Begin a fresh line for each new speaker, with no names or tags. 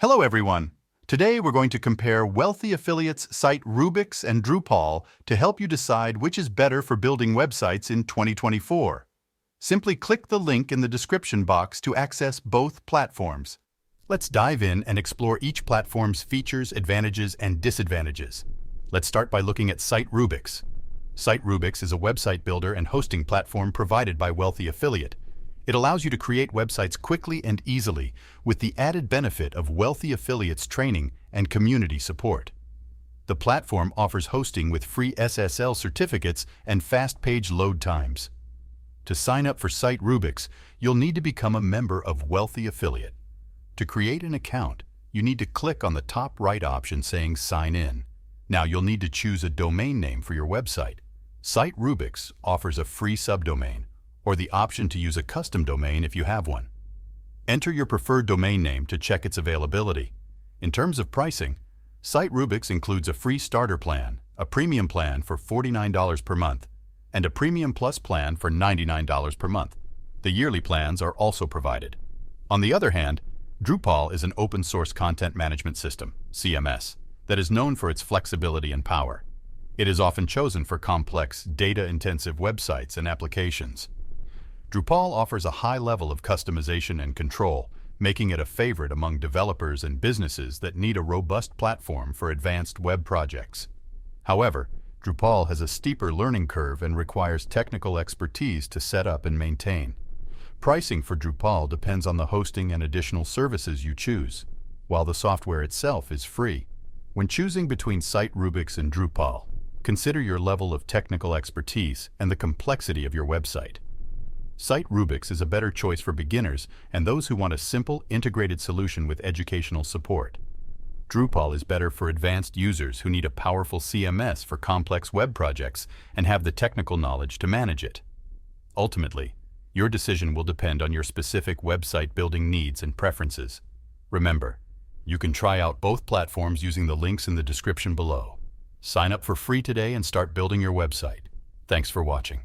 Hello everyone! Today we're going to compare wealthy affiliates SiteRubix and Drupal to help you decide which is better for building websites in 2024. Simply click the link in the description box to access both platforms. Let's dive in and explore each platform's features, advantages, and disadvantages. Let's start by looking at SiteRubix. SiteRubix is a website builder and hosting platform provided by Wealthy Affiliate. It allows you to create websites quickly and easily, with the added benefit of Wealthy Affiliates training and community support. The platform offers hosting with free SSL certificates and fast page load times. To sign up for SiteRubix, you'll need to become a member of Wealthy Affiliate. To create an account, you need to click on the top right option saying Sign In. Now you'll need to choose a domain name for your website. SiteRubix offers a free subdomain, or the option to use a custom domain if you have one. Enter your preferred domain name to check its availability. In terms of pricing, SiteRubix includes a free starter plan, a premium plan for $49 per month, and a premium plus plan for $99 per month. The yearly plans are also provided. On the other hand, Drupal is an open source content management system, CMS, that is known for its flexibility and power. It is often chosen for complex, data-intensive websites and applications. Drupal offers a high level of customization and control, making it a favorite among developers and businesses that need a robust platform for advanced web projects. However, Drupal has a steeper learning curve and requires technical expertise to set up and maintain. Pricing for Drupal depends on the hosting and additional services you choose, while the software itself is free. When choosing between SiteRubix and Drupal, consider your level of technical expertise and the complexity of your website. SiteRubix is a better choice for beginners and those who want a simple, integrated solution with educational support. Drupal is better for advanced users who need a powerful CMS for complex web projects and have the technical knowledge to manage it. Ultimately, your decision will depend on your specific website building needs and preferences. Remember, you can try out both platforms using the links in the description below. Sign up for free today and start building your website. Thanks for watching.